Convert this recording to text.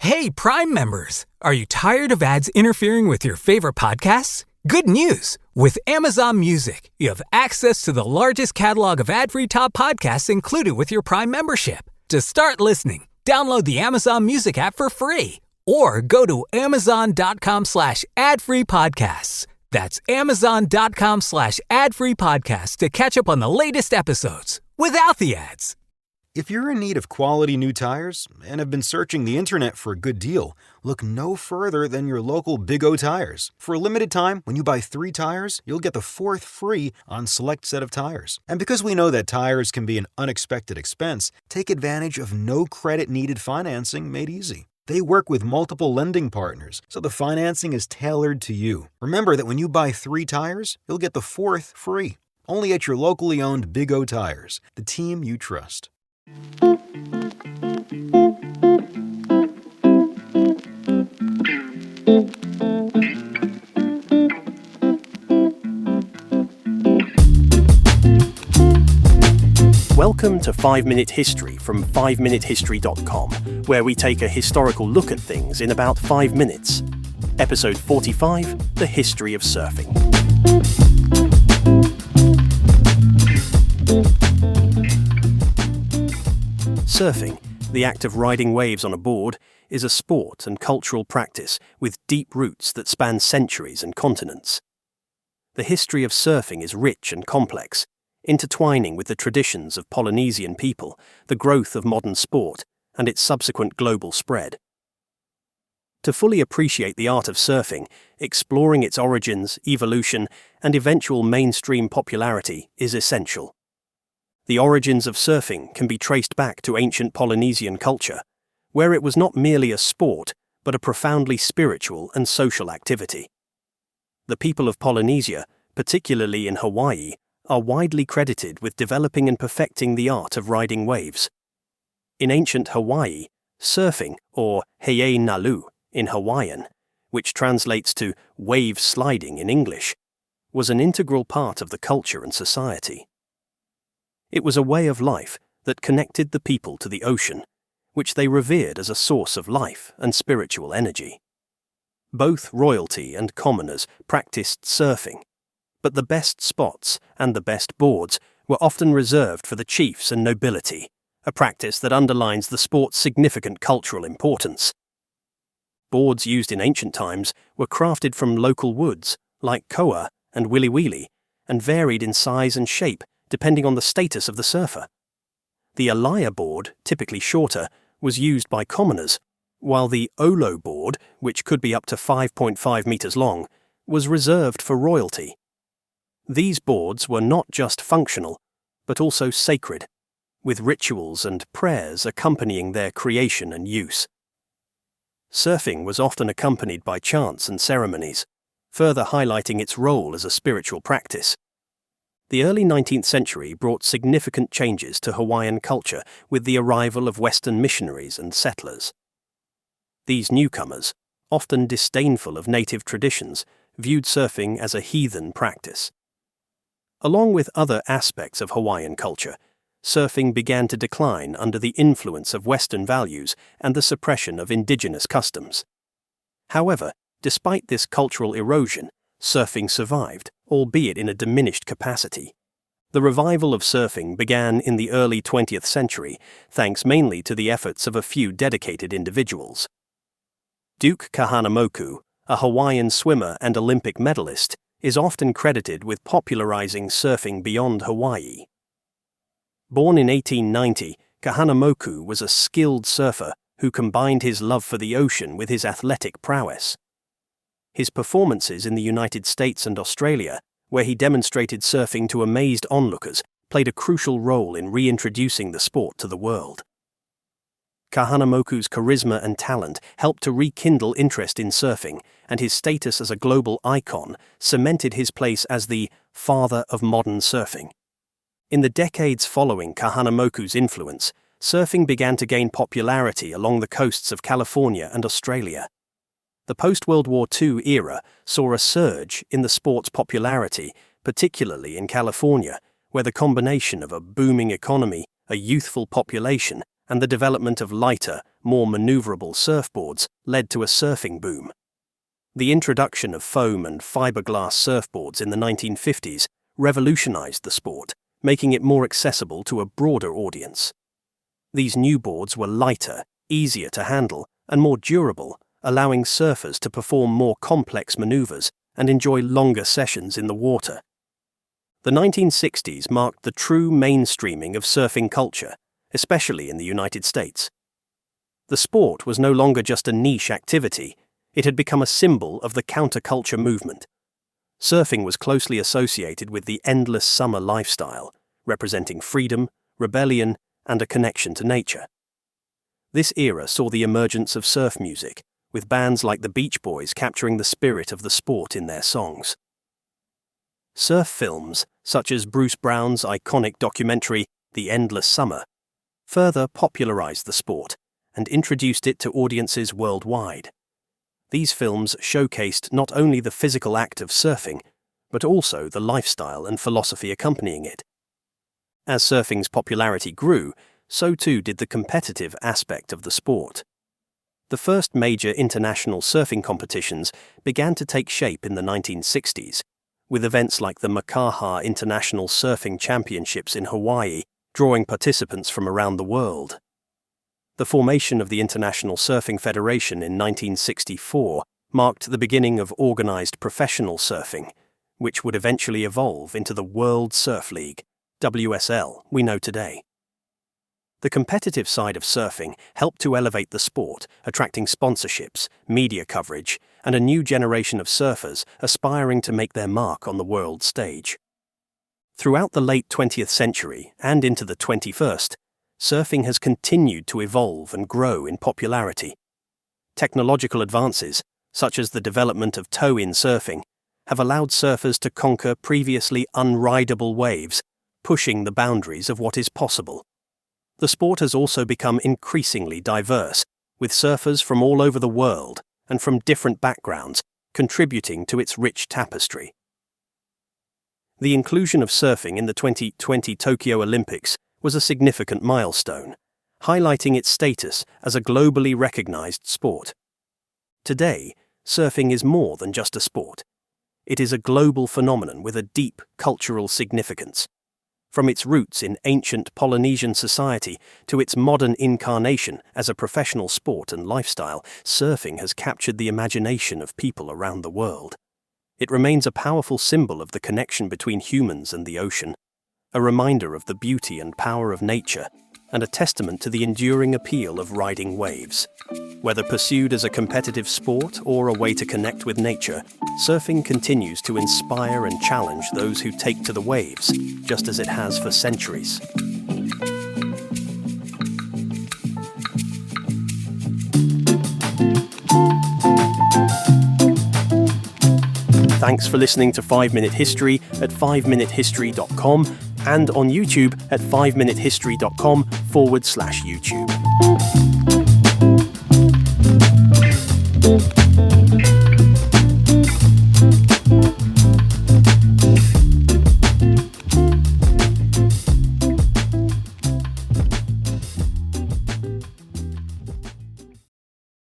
Hey, Prime members! Are you tired of ads interfering with your favorite podcasts? Good news! With Amazon Music, you have access to the largest catalog of ad-free top podcasts included with your Prime membership. To start listening, download the Amazon Music app for free or go to amazon.com/ad-free podcasts. That's amazon.com/ad-free podcasts to catch up on the latest episodes without the ads. If you're in need of quality new tires and have been searching the internet for a good deal, look no further than your local Big O Tires. For a limited time, when you buy 3 tires, you'll get the 4th free on select set of tires. And because we know that tires can be an unexpected expense, take advantage of no credit needed financing made easy. They work with multiple lending partners, so the financing is tailored to you. Remember that when you buy 3 tires, you'll get the 4th free. Only at your locally owned Big O Tires, the team you trust. Welcome to 5-Minute History from 5minutehistory.com, where we take a historical look at things in about 5 minutes. Episode 45, The History of Surfing. Surfing, the act of riding waves on a board, is a sport and cultural practice with deep roots that span centuries and continents. The history of surfing is rich and complex, intertwining with the traditions of Polynesian people, the growth of modern sport, and its subsequent global spread. To fully appreciate the art of surfing, exploring its origins, evolution, and eventual mainstream popularity is essential. The origins of surfing can be traced back to ancient Polynesian culture, where it was not merely a sport, but a profoundly spiritual and social activity. The people of Polynesia, particularly in Hawaii, are widely credited with developing and perfecting the art of riding waves. In ancient Hawaii, surfing, or he'e nalu in Hawaiian, which translates to wave sliding in English, was an integral part of the culture and society. It was a way of life that connected the people to the ocean, which they revered as a source of life and spiritual energy. Both royalty and commoners practiced surfing, but the best spots and the best boards were often reserved for the chiefs and nobility, a practice that underlines the sport's significant cultural importance. Boards used in ancient times were crafted from local woods, like koa and wiliwili, and varied in size and shape depending on the status of the surfer. The alaya board, typically shorter, was used by commoners, while the olo board, which could be up to 5.5 meters long, was reserved for royalty. These boards were not just functional, but also sacred, with rituals and prayers accompanying their creation and use. Surfing was often accompanied by chants and ceremonies, further highlighting its role as a spiritual practice. The early 19th century brought significant changes to Hawaiian culture with the arrival of Western missionaries and settlers. These newcomers, often disdainful of native traditions, viewed surfing as a heathen practice. Along with other aspects of Hawaiian culture, surfing began to decline under the influence of Western values and the suppression of indigenous customs. However, despite this cultural erosion, surfing survived, albeit in a diminished capacity. The revival of surfing began in the early 20th century, thanks mainly to the efforts of a few dedicated individuals. Duke Kahanamoku, a Hawaiian swimmer and Olympic medalist, is often credited with popularizing surfing beyond Hawaii. Born in 1890, Kahanamoku was a skilled surfer who combined his love for the ocean with his athletic prowess. His performances in the United States and Australia, where he demonstrated surfing to amazed onlookers, played a crucial role in reintroducing the sport to the world. Kahanamoku's charisma and talent helped to rekindle interest in surfing, and his status as a global icon cemented his place as the father of modern surfing. In the decades following Kahanamoku's influence, surfing began to gain popularity along the coasts of California and Australia. The post-World War II era saw a surge in the sport's popularity, particularly in California, where the combination of a booming economy, a youthful population, and the development of lighter, more maneuverable surfboards led to a surfing boom. The introduction of foam and fiberglass surfboards in the 1950s revolutionized the sport, making it more accessible to a broader audience. These new boards were lighter, easier to handle, and more durable, allowing surfers to perform more complex maneuvers and enjoy longer sessions in the water. The 1960s marked the true mainstreaming of surfing culture, especially in the United States. The sport was no longer just a niche activity, it had become a symbol of the counterculture movement. Surfing was closely associated with the endless summer lifestyle, representing freedom, rebellion, and a connection to nature. This era saw the emergence of surf music, with bands like the Beach Boys capturing the spirit of the sport in their songs. Surf films, such as Bruce Brown's iconic documentary, The Endless Summer, further popularized the sport and introduced it to audiences worldwide. These films showcased not only the physical act of surfing, but also the lifestyle and philosophy accompanying it. As surfing's popularity grew, so too did the competitive aspect of the sport. The first major international surfing competitions began to take shape in the 1960s, with events like the Makaha International Surfing Championships in Hawaii drawing participants from around the world. The formation of the International Surfing Federation in 1964 marked the beginning of organized professional surfing, which would eventually evolve into the World Surf League, WSL, we know today. The competitive side of surfing helped to elevate the sport, attracting sponsorships, media coverage, and a new generation of surfers aspiring to make their mark on the world stage. Throughout the late 20th century and into the 21st, surfing has continued to evolve and grow in popularity. Technological advances, such as the development of tow-in surfing, have allowed surfers to conquer previously unrideable waves, pushing the boundaries of what is possible. The sport has also become increasingly diverse, with surfers from all over the world and from different backgrounds contributing to its rich tapestry. The inclusion of surfing in the 2020 Tokyo Olympics was a significant milestone, highlighting its status as a globally recognized sport. Today, surfing is more than just a sport. It is a global phenomenon with a deep cultural significance. From its roots in ancient Polynesian society to its modern incarnation as a professional sport and lifestyle, surfing has captured the imagination of people around the world. It remains a powerful symbol of the connection between humans and the ocean, a reminder of the beauty and power of nature, and a testament to the enduring appeal of riding waves. Whether pursued as a competitive sport or a way to connect with nature, surfing continues to inspire and challenge those who take to the waves, just as it has for centuries. Thanks for listening to 5-Minute History at 5minutehistory.com and on YouTube at 5minutehistory.com/YouTube.